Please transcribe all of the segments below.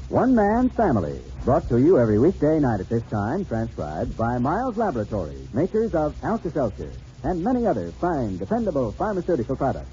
One Man's Family, brought to you every weekday night at this time, transcribed by Miles Laboratories, makers of Alka-Seltzer, and many other fine, dependable pharmaceutical products.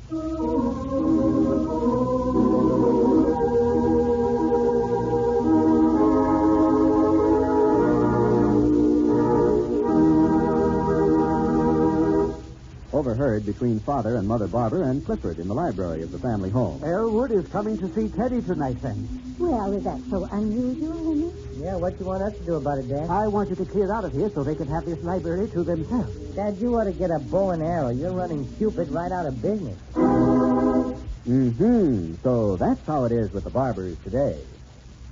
Overheard between Father and Mother Barbour and Clifford in the library of the family home. Elwood is coming to see Teddy tonight, Fanny. Well, is that so unusual, Henry? Yeah, what you want us to do about it, Dad? I want you to clear out of here so they can have this library to themselves. Dad, you ought to get a bow and arrow. You're running Cupid right out of business. So that's how it is with the Barbours today.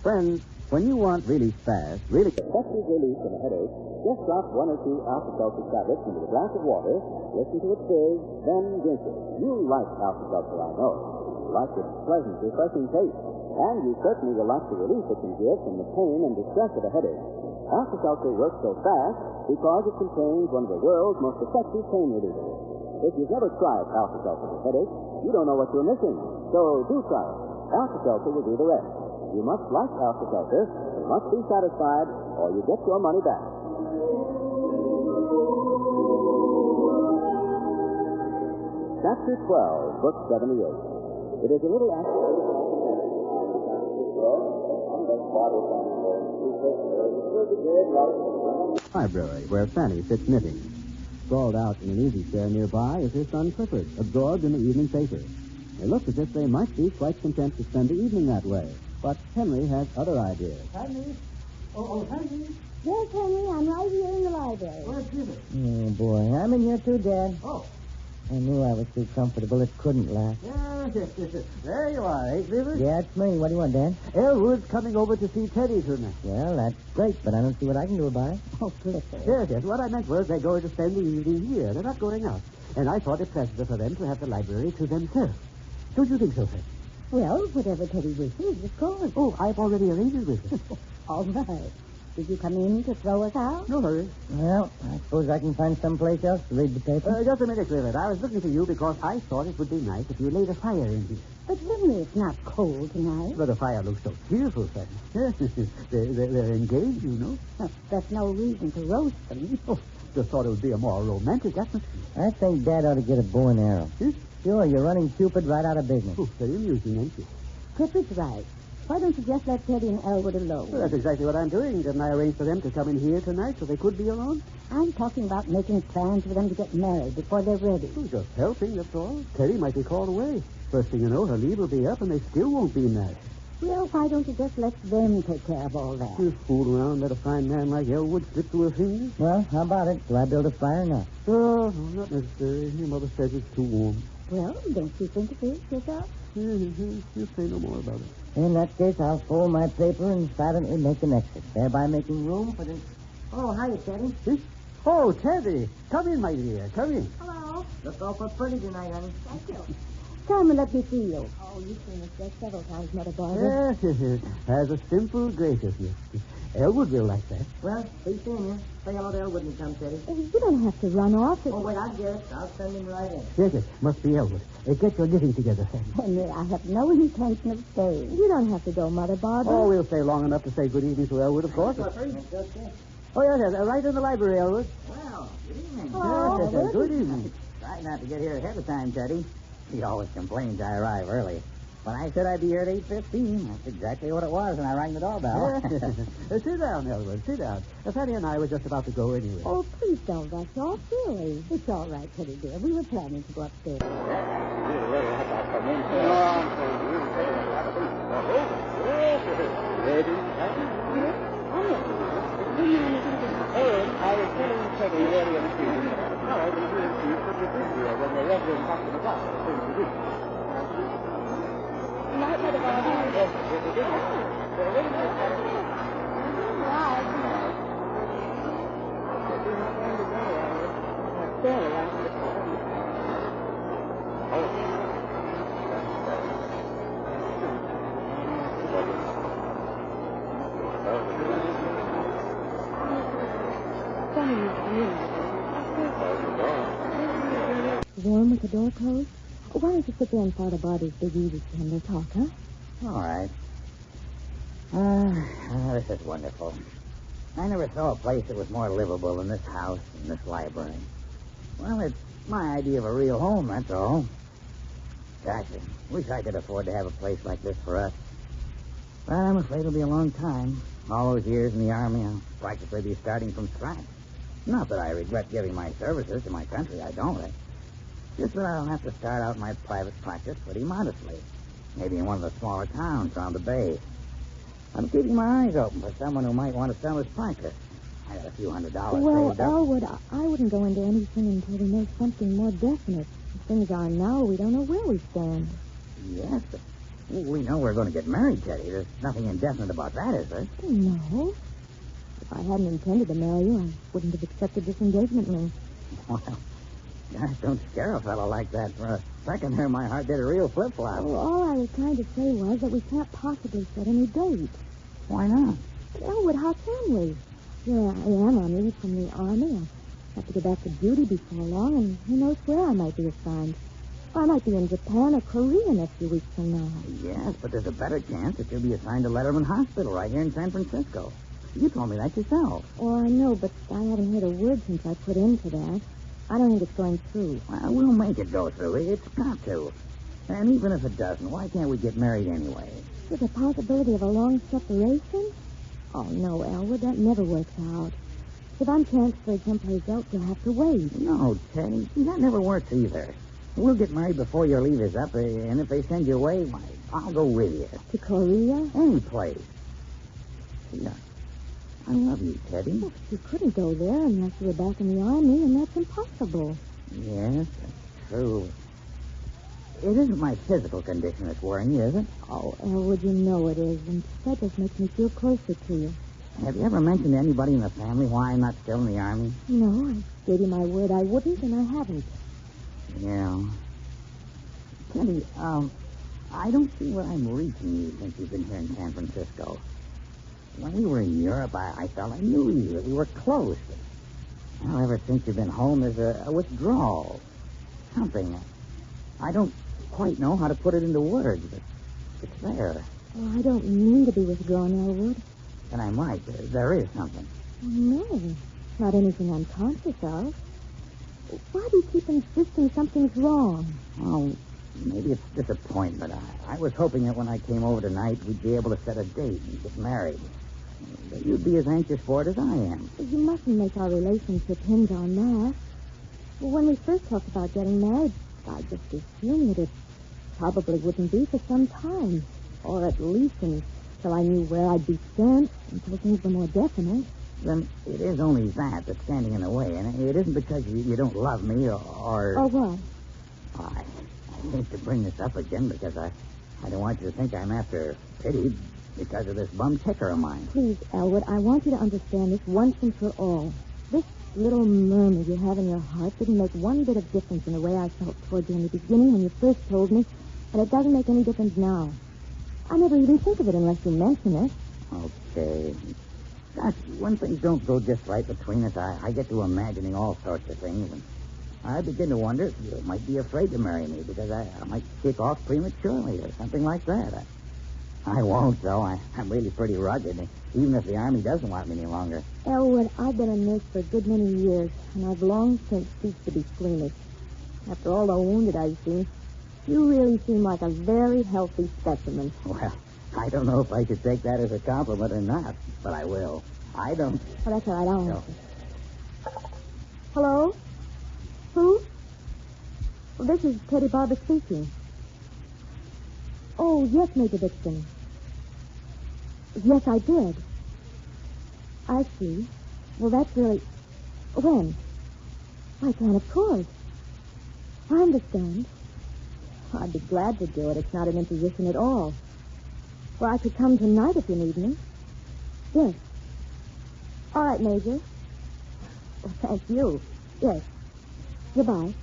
Friends, when you want really fast, really effective relief from a headache, just drop one or two Alka-Seltzer tablets into a glass of water, listen to it fizz, then drink it. You like Alka-Seltzer, I know. You like its pleasant, refreshing taste. And you certainly will like the relief it can give from the pain and distress of a headache. Alka-Seltzer works so fast because it contains one of the world's most effective pain relievers. If you've never tried Alka-Seltzer for headache, you don't know what you're missing. So do try it. Alka-Seltzer will do the rest. You must like Alka-Seltzer, you must be satisfied, or you get your money back. Chapter 12, Book 78. It is a little library where Fanny sits knitting. Sprawled out in an easy chair nearby is her son Clifford, absorbed in the evening paper. They look as if they might be quite content to spend the evening that way. But Henry has other ideas. Fanny? Oh, Fanny? Yes, Henry, I'm right here in the library. Where's Clifford? Oh, boy. I'm in here, too, Dad. Oh. I knew I was too comfortable. It couldn't last. Yes. There you are, eh, Clifford? Yeah, it's me. What do you want, Dad? Elwood's coming over to see Teddy tonight. Well, that's great, but I don't see what I can do about it. Oh, Clifford. Yes. What I meant was they're going to spend the evening here. They're not going out. And I thought it pleasanter for them to have the library to themselves. Don't you think so, Fanny? Well, whatever Teddy wishes, of course. Oh, I've already arranged it with him. All right. Did you come in to throw us out? No hurry. Well, I suppose I can find someplace else to read the paper. Just a minute, Clifford. I was looking for you because I thought it would be nice if you laid a fire in here. But Henry, it's not cold tonight. But the fire looks so cheerful, Fanny. They're engaged, you know. That's no reason to roast them. Oh, just thought it would be a more romantic atmosphere. I think Dad ought to get a bow and arrow. Sure, you're running Cupid right out of business. Oh, very amusing, ain't you? Clifford's right. Why don't you just let Teddy and Elwood alone? Well, that's exactly what I'm doing. Didn't I arrange for them to come in here tonight so they could be alone? I'm talking about making plans for them to get married before they're ready. Oh, just helping, that's all. Teddy might be called away. First thing you know, her leave will be up and they still won't be married. Well, why don't you just let them take care of all that? You fool around, let a fine man like Elwood slip through her fingers? Well, how about it? Do I build a fire or not? Oh, no, not necessary. Your mother says it's too warm. Well, don't you think it is yourself? You say no more about it. In that case, I'll fold my paper and silently make an exit, thereby making room for this. Oh, hiya, Teddy. Oh, Teddy. Come in, my dear. Come in. Hello. Look awful pretty tonight, honey. Thank you. Come and let me see you. Oh, you've seen us dress several times, Mother Barbour. Yes, has a simple graciousness. Elwood will like that. Well, be seeing you. Say hello to Elwood when you come, Teddy. You don't have to run off. Oh, wait, I'll get it. I'll send him right in. Yes, must be Elwood. Get your knitting together, Fanny. Henry, I have no intention of staying. You don't have to go, Mother Barbour. Oh, we'll stay long enough to say good evening to Elwood, of course. Oh, yes, right in the library, Elwood. Well, good evening. Oh, Yes, good evening. Try not to get here ahead of time, Teddy. He always complains I arrive early. When I said I'd be here at 8:15, that's exactly what it was, and I rang the doorbell. Sit down, Elwood, sit down. Fanny and I were just about to go anyway. Oh, please don't rush off, really. It's all right, Teddy dear. We were planning to go upstairs. I was telling Teddy earlier this evening that the cars and green tea from the refrigerator when they left in back to the block. Night, Mother Barbour. Yes, they did. They're really good. Right. We're not going to go, Elwood. Barely after the car. Warm with the door closed? Why don't you sit there and Father Barbour's big easy chair and we'll talk, huh? All right. This is wonderful. I never saw a place that was more livable than this house and this library. Well, it's my idea of a real home, that's all. Gosh, I wish I could afford to have a place like this for us. But I'm afraid it'll be a long time. All those years in the Army, I'll practically be starting from scratch. Not that I regret giving my services to my country, I don't. Just that I'll have to start out my private practice pretty modestly. Maybe in one of the smaller towns around the bay. I'm keeping my eyes open for someone who might want to sell his practice. I got a few $100 Well, saved up. Elwood, I wouldn't go into anything until we know something more definite. As things are now, we don't know where we stand. Yes, but we know we're going to get married, Teddy. There's nothing indefinite about that, is there? No. If I hadn't intended to marry you, I wouldn't have accepted this engagement ring. Well, gosh, don't scare a fellow like that. For a second there, my heart did a real flip-flop. Well, all I was trying to say was that we can't possibly set any date. Why not? Elwood, how can we? Here I am on leave from the Army. I have to go back to duty before long, and who knows where I might be assigned. I might be in Japan or Korea next few weeks from now. Yes, but there's a better chance that you'll be assigned to Letterman Hospital right here in San Francisco. You told me that yourself. Oh, I know, but I haven't heard a word since I put in for that. I don't think it's going through. Well, we'll make it go through. It's got to. And even if it doesn't, why can't we get married anyway? With the possibility of a long separation? Oh, no, Elwood, that never works out. If I'm transferred someplace else, you'll have to wait. No, Teddy. See, that never works either. We'll get married before your leave is up, and if they send you away, why, I'll go with you. To Korea? Any place. See, I love you, Teddy. Well, you couldn't go there unless you were back in the Army, and that's impossible. Yes, that's true. It isn't my physical condition that's worrying you, is it? Oh, Elwood, you know it is, and that just makes me feel closer to you. Have you ever mentioned to anybody in the family why I'm not still in the Army? No, I gave you my word I wouldn't, and I haven't. Yeah. Teddy, I don't see what I'm reaching you since you've been here in San Francisco. When we were in Europe, I felt I knew you, that we were close. Well, ever since you've been home, there's a withdrawal. Something. I don't quite know how to put it into words, but it's there. Oh, I don't mean to be withdrawn, Elwood. And I might. There is something. No, not anything I'm conscious of. Why do you keep insisting something's wrong? Oh, maybe it's disappointment. I was hoping that when I came over tonight, we'd be able to set a date and get married. That you'd be as anxious for it as I am. You mustn't make our relationship hinge on that. Well, when we first talked about getting married, I just assumed that it probably wouldn't be for some time. Or at least until I knew where I'd be sent, until things were more definite. Then it is only that that's standing in the way, and it isn't because you don't love me or... Or what? I hate to bring this up again because I don't want you to think I'm after pity because of this bum ticker of mine. Please, Elwood, I want you to understand this once and for all. This little murmur you have in your heart didn't make one bit of difference in the way I felt toward you in the beginning when you first told me, and it doesn't make any difference now. I never even think of it unless you mention it. Okay. Gosh, when things don't go just right between us, I get to imagining all sorts of things, and I begin to wonder if you might be afraid to marry me because I might kick off prematurely or something like that. I won't, though. I'm really pretty rugged, even if the Army doesn't want me any longer. Elwood, I've been a nurse for a good many years, and I've long since ceased to be squeamish. After all the wounded I've seen, you really seem like a very healthy specimen. Well, I don't know if I should take that as a compliment or not, but I will. I don't... Oh, that's all right. I'll No. answer. Hello? Who? Well, this is Teddy Barbour speaking. Oh, yes, Major Dixon. Yes, I did. I see. Well, that's really... When? I can, of course. I understand. I'd be glad to do it. It's not an imposition at all. Well, I could come tonight if you need me. Yes. All right, Major. Well, thank you. Yes. Goodbye.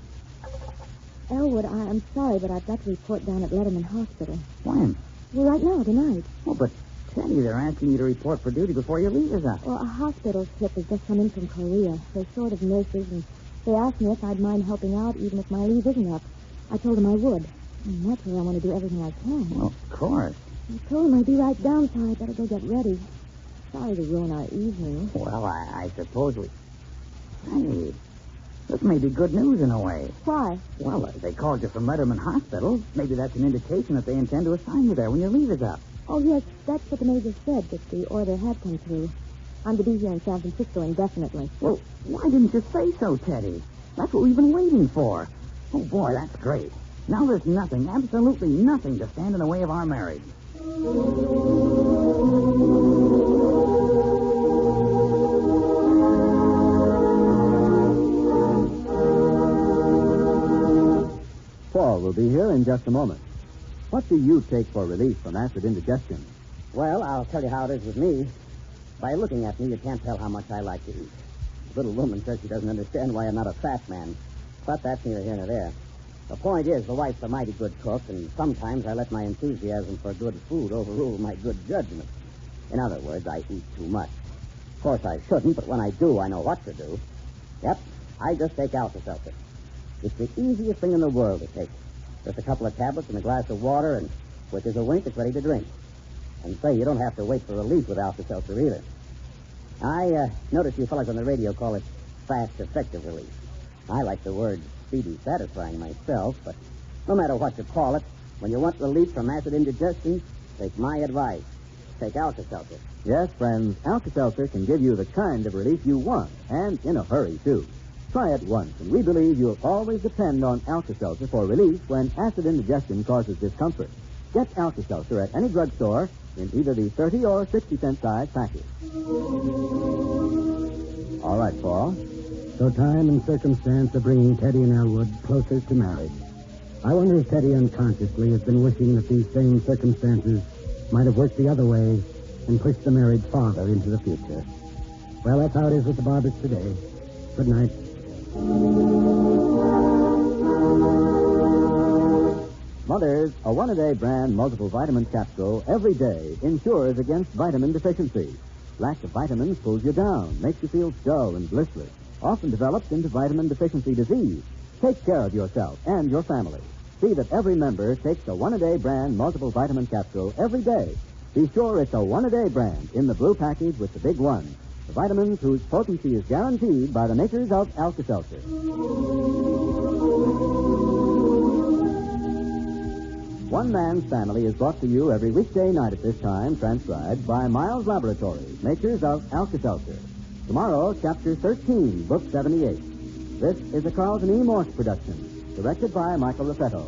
Elwood, I'm sorry, but I've got to report down at Letterman Hospital. When? Well, right now, tonight. Oh, but Teddy, they're asking you to report for duty before your leave is up. Well, a hospital ship has just come in from Korea. They're short of nurses, and they asked me if I'd mind helping out even if my leave isn't up. I told them I would. And naturally, I want to do everything I can. Well, of course. I told him I'd be right down, so I better go get ready. Sorry to ruin our evening. Well, I suppose we... Hey, this may be good news in a way. Why? Well, they called you from Letterman Hospital. Maybe that's an indication that they intend to assign you there when your leave is up. Oh, yes, that's what the major said, that the order had come through. I'm to be here in San Francisco indefinitely. Well, why didn't you say so, Teddy? That's what we've been waiting for. Oh, boy, that's great. Now there's nothing, absolutely nothing to stand in the way of our marriage. Paul will be here in just a moment. What do you take for relief from acid indigestion? Well, I'll tell you how it is with me. By looking at me, you can't tell how much I like to eat. The little woman says she doesn't understand why I'm not a fat man. But that's neither here nor there. The point is, the wife's a mighty good cook, and sometimes I let my enthusiasm for good food overrule my good judgment. In other words, I eat too much. Of course, I shouldn't, but when I do, I know what to do. Yep, I just take Alka-Seltzer. It's the easiest thing in the world to take. Just a couple of tablets and a glass of water, and quick as a wink, it's ready to drink. And say, you don't have to wait for relief with Alka-Seltzer either. I noticed you fellas on the radio call it fast, effective relief. I like the word speedy, satisfying myself, but no matter what you call it, when you want relief from acid indigestion, take my advice. Take Alka-Seltzer. Yes, friends, Alka-Seltzer can give you the kind of relief you want, and in a hurry, too. Try it once, and we believe you'll always depend on Alka-Seltzer for relief when acid indigestion causes discomfort. Get Alka-Seltzer at any drugstore in either the 30 or 60-cent size package. All right, Paul. So time and circumstance are bringing Teddy and Elwood closer to marriage. I wonder if Teddy unconsciously has been wishing that these same circumstances might have worked the other way and pushed the marriage farther into the future. Well, that's how it is with the Barbours today. Good night. Mother's, a one-a-day brand multiple vitamin capsule every day ensures against vitamin deficiency. Lack of vitamins pulls you down, makes you feel dull and listless, often develops into vitamin deficiency disease. Take care of yourself and your family. See that every member takes a one-a-day brand multiple vitamin capsule every day. Be sure it's a one-a-day brand in the blue package with the big one. The vitamins whose potency is guaranteed by the makers of Alka-Seltzer. One Man's Family is brought to you every weekday night at this time, transcribed by Miles Laboratories, makers of Alka-Seltzer. Tomorrow, Chapter 13, Book 78. This is a Carlton E. Morse production, directed by Michael Raffetto.